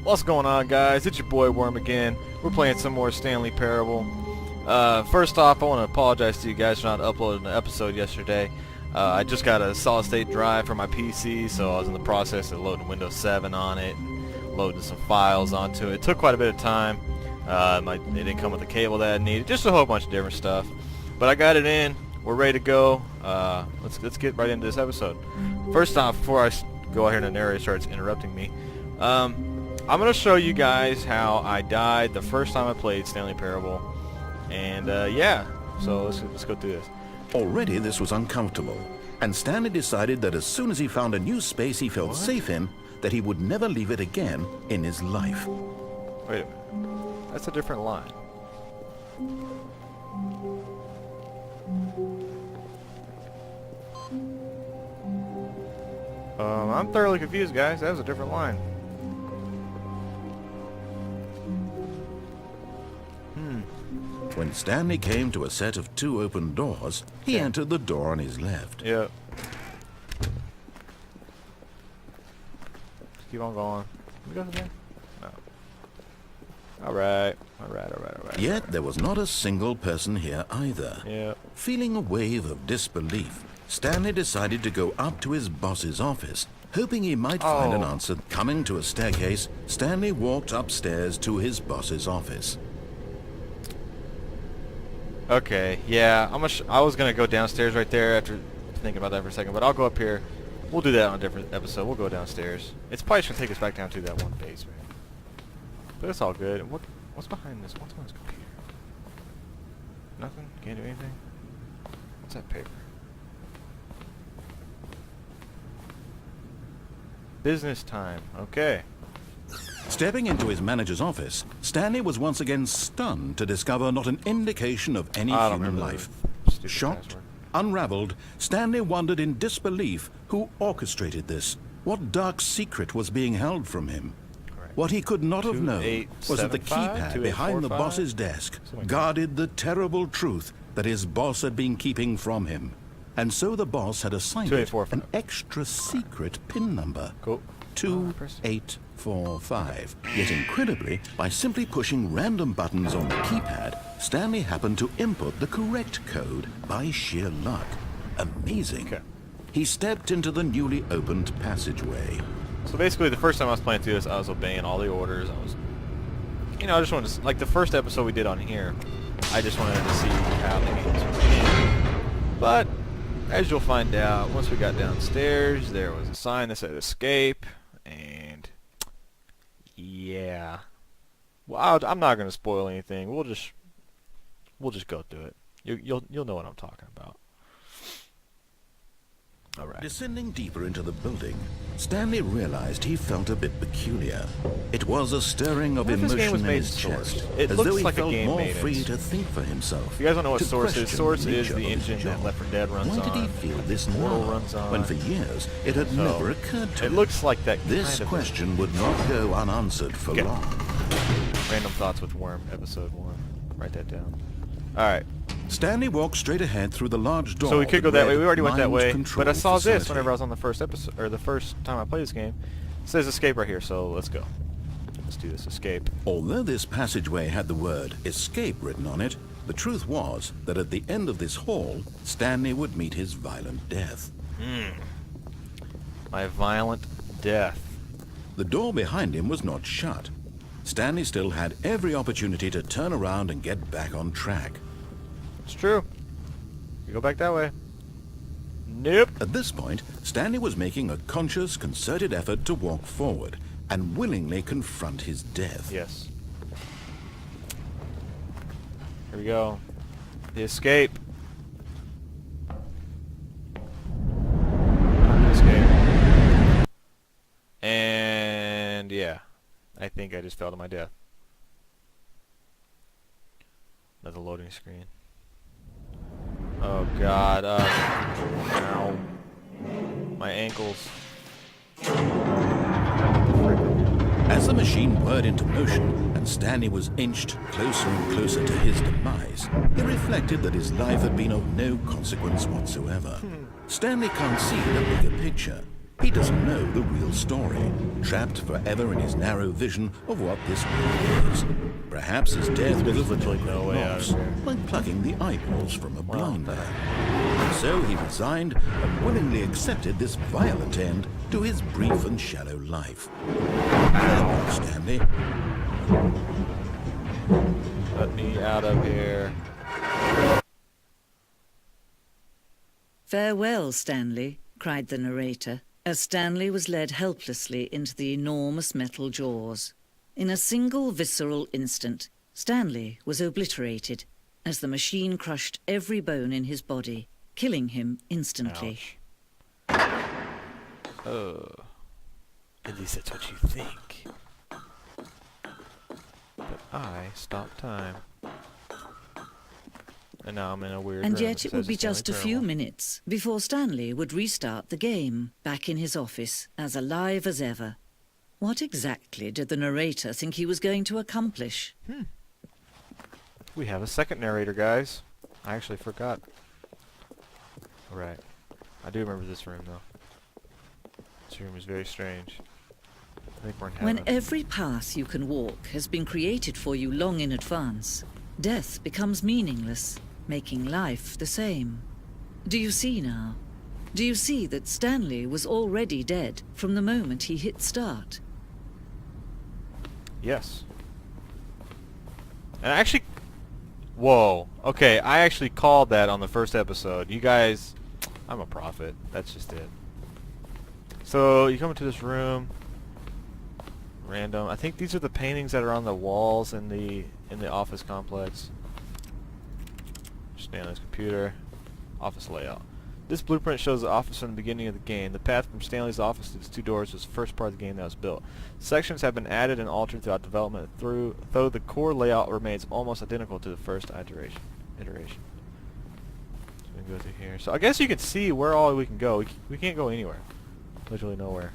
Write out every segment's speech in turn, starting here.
What's going on, guys? It's your boy Worm again. We're playing some more Stanley Parable. First off, I want to apologize to you guys for not uploading an episode yesterday. I just got a solid state drive for my PC, so I was in the process of loading Windows 7 on it, loading some files onto it. It took quite a bit of time. It didn't come with the cable that I needed, just a whole bunch of different stuff. But I got it in. We're ready to go. Let's get right into this episode. First off, before I go out here and the narrator starts interrupting me, I'm going to show you guys how I died the first time I played Stanley Parable. And yeah, so let's go through this. Already this was uncomfortable, and Stanley decided that as soon as he found a new space he felt safe in, that he would never leave it again in his life. Wait a minute. That's a different line. I'm thoroughly confused, guys. That was a different line. When Stanley came to a set of two open doors, he entered the door on his left. Yep. Just keep on going. Can we go there? No. Alright. Yet there was not a single person here either. Yep. Feeling a wave of disbelief, Stanley decided to go up to his boss's office, hoping he might find an answer. Coming to a staircase, Stanley walked upstairs to his boss's office. Okay, yeah, I was gonna go downstairs right there after thinking about that for a second, but I'll go up here. We'll do that on a different episode. We'll go downstairs. It's probably just gonna take us back down to that one basement. But it's all good. What's behind this? What's on this computer? Nothing? Can't do anything? What's that paper? Business time. Okay. Stepping into his manager's office, Stanley was once again stunned to discover not an indication of any human life. Shocked, unraveled, Stanley wondered in disbelief who orchestrated this. What dark secret was being held from him? What he could not have known was that the keypad behind the boss's desk guarded the terrible truth that his boss had been keeping from him. And so the boss had assigned it an extra secret PIN number. 2845. Yet incredibly, by simply pushing random buttons on the keypad, Stanley happened to input the correct code by sheer luck. Amazing. Okay. He stepped into the newly opened passageway. So basically, the first time I was playing through this, I was obeying all the orders. I just wanted to, like the first episode we did on here, I just wanted to see how the game was playing. But as you'll find out, once we got downstairs, there was a sign that said escape, and yeah. Well, I'm not going to spoil anything. We'll just go through it. You'll know what I'm talking about. All right. Descending deeper into the building, Stanley realized he felt a bit peculiar. It was a stirring of emotion in his chest, as though he felt more free to think for himself. If you guys don't know what Source is, Source is the engine that Left 4 Dead runs on. Why did he feel this now, when for years it had never occurred to him? It looks like that. This question would not go unanswered for long. Random Thoughts with Worm, episode 1. Write that down. Alright. Stanley walked straight ahead through the large door. So we could go that way. We already went that way. But I saw this whenever I was on the first episode, or the first time I played this game. It says escape right here, so let's go. Let's do this. Escape. Although this passageway had the word escape written on it, the truth was that at the end of this hall, Stanley would meet his violent death. My violent death. The door behind him was not shut. Stanley still had every opportunity to turn around and get back on track. It's true. You go back that way. Nope. At this point, Stanley was making a conscious, concerted effort to walk forward and willingly confront his death. Yes. Here we go. The escape. Escape. And yeah. I think I just fell to my death. Another loading screen. Oh god, ow. My ankles. As the machine whirred into motion and Stanley was inched closer and closer to his demise, he reflected that his life had been of no consequence whatsoever. Stanley can't see the bigger picture. He doesn't know the real story, trapped forever in his narrow vision of what this world is. Perhaps his death was a literally no way out of here. like plucking the eyeballs from a blind man. And so he resigned and willingly accepted this violent end to his brief and shallow life. Farewell, Stanley. Let me out of here. "Farewell, Stanley," cried the narrator, as Stanley was led helplessly into the enormous metal jaws. In a single visceral instant, Stanley was obliterated as the machine crushed every bone in his body, killing him instantly. Ouch. At least that's what you think. But I stopped time. And now I'm in a weird And room yet that it would says be Stanley just a few Parable. minutes before Stanley would restart the game, back in his office, as alive as ever. What exactly did the narrator think he was going to accomplish? We have a second narrator, guys. I actually forgot. Alright. I do remember this room, though. This room is very strange. I think we're in heaven. When every path you can walk has been created for you long in advance, death becomes meaningless, making life the same. Do you see now? Do you see that Stanley was already dead from the moment he hit start? Yes. And I actually... Whoa. Okay, I actually called that on the first episode. You guys... I'm a prophet. That's just it. So, you come into this room. Random. I think these are the paintings that are on the walls in the office complex. Stanley's computer. Office layout. This blueprint shows the office from the beginning of the game. The path from Stanley's office to its two doors was the first part of the game that was built. Sections have been added and altered throughout development, though the core layout remains almost identical to the first iteration. So we can go through here. So I guess you can see where all we can go. We can't go anywhere. Literally nowhere.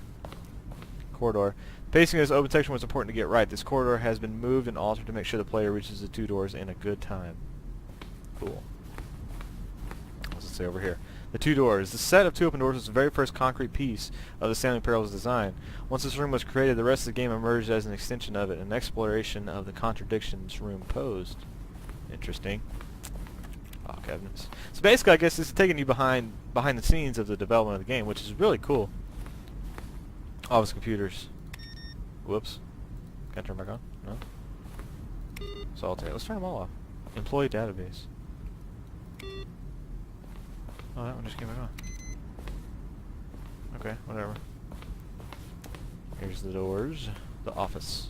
Corridor. Pacing of this open section was important to get right. This corridor has been moved and altered to make sure the player reaches the two doors in a good time. Cool. What's it say over here? The two doors. The set of two open doors was the very first concrete piece of the Stanley Parable's design. Once this room was created, the rest of the game emerged as an extension of it, an exploration of the contradictions room posed. Interesting. Oh, cabinets. So basically, I guess this is taking you behind the scenes of the development of the game, which is really cool. Office computers. Whoops. Can I turn back on? No? Solitaire. Let's turn them all off. Employee database. Oh, that one just came back on. Okay, whatever. Here's the doors. The office.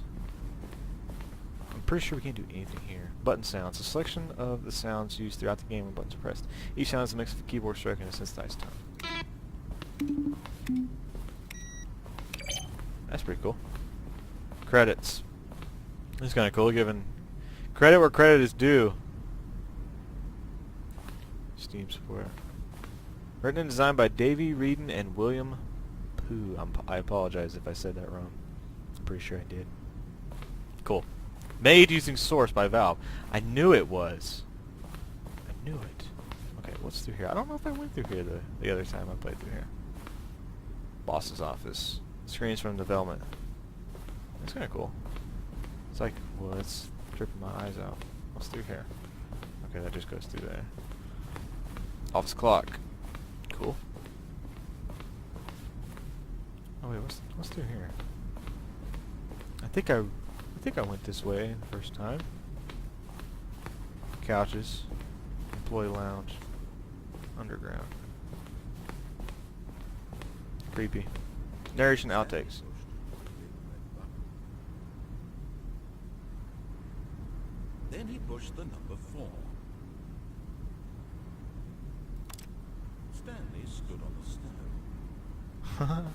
I'm pretty sure we can't do anything here. Button sounds. A selection of the sounds used throughout the game when buttons are pressed. Each sound is a mix of a keyboard stroke and a synthesized tone. That's pretty cool. Credits. This is kind of cool, given credit where credit is due. Steam support. Written and designed by Davey Reedon and William Pooh. I apologize if I said that wrong. I'm pretty sure I did. Cool. Made using Source by Valve. I knew it was. I knew it. Okay, what's through here? I don't know if I went through here the other time I played through here. Boss's office. Screens from development. That's kind of cool. It's like, well, it's tripping my eyes out. What's through here? Okay, that just goes through there. Office clock. Cool. Oh wait, what's through here? I think I went this way the first time. Couches. Employee lounge. Underground. Creepy. Narration outtakes. Then he pushed the number 4. Stanley stood on the snow.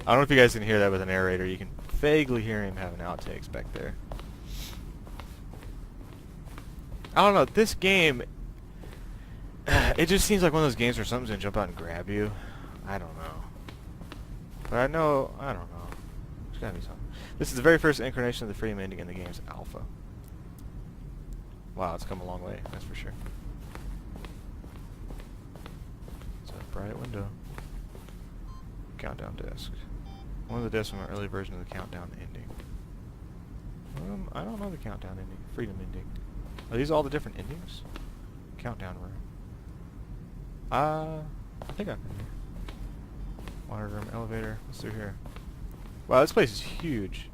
I don't know if you guys can hear that with a narrator. You can vaguely hear him having outtakes back there. I don't know. This game, it just seems like one of those games where something's going to jump out and grab you. I don't know. But I don't know. There's got to be something. This is the very first incarnation of the freedom ending in the game's alpha. Wow, it's come a long way, that's for sure. It's a bright window. Countdown desk. One of the desks from an early version of the countdown ending. I don't know the countdown ending. Freedom ending. Are these all the different endings? Countdown room. I think I can hear. Monitor room, elevator. What's through here? Wow, this place is huge.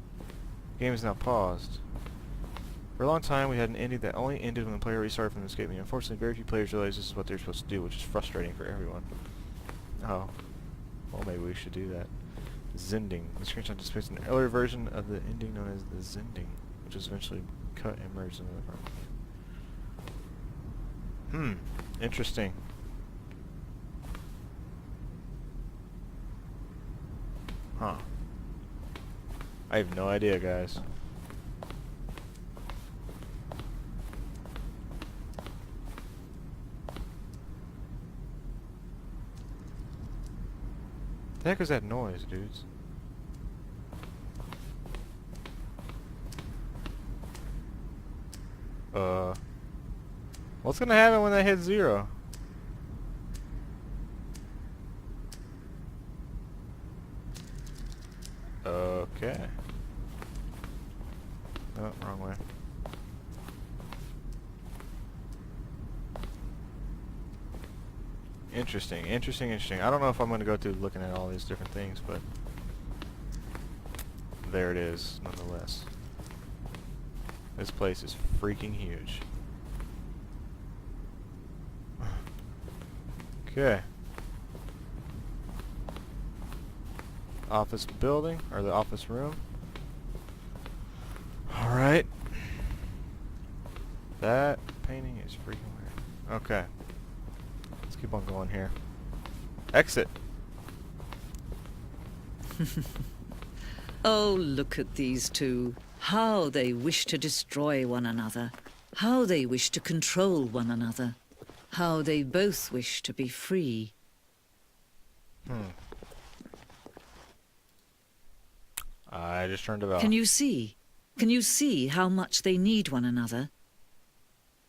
The game is now paused. For a long time, we had an ending that only ended when the player restarted from the escape menu. Unfortunately, very few players realize this is what they're supposed to do, which is frustrating for everyone. Oh. Well, maybe we should do that. Zending. The screenshot displays an earlier version of the ending known as the Zending, which is eventually cut and merged into the front. Interesting. Huh. I have no idea, guys. The heck is that noise, dudes? What's gonna happen when that hits 0? Okay. Oh, wrong way. Interesting, interesting, interesting. I don't know if I'm going to go through looking at all these different things, but there it is, nonetheless. This place is freaking huge. Okay. Office building, or the office room. Alright. That painting is freaking weird. Okay. Let's keep on going here. Exit. Oh, look at these two. How they wish to destroy one another. How they wish to control one another. How they both wish to be free. I just turned it off. Can you see? Can you see how much they need one another?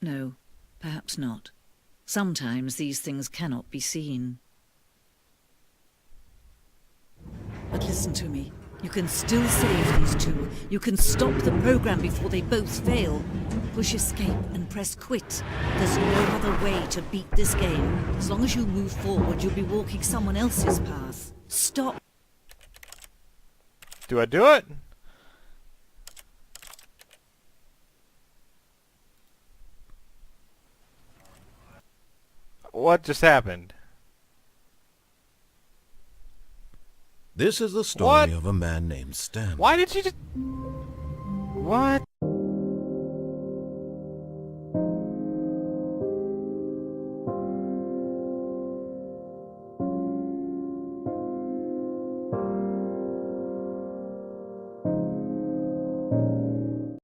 No, perhaps not. Sometimes these things cannot be seen. But listen to me. You can still save these two. You can stop the program before they both fail. Push escape and press quit. There's no other way to beat this game. As long as you move forward, you'll be walking someone else's path. Stop. Do I do it? What just happened? This is the story What? of a man named Stanley. Why did you just... What?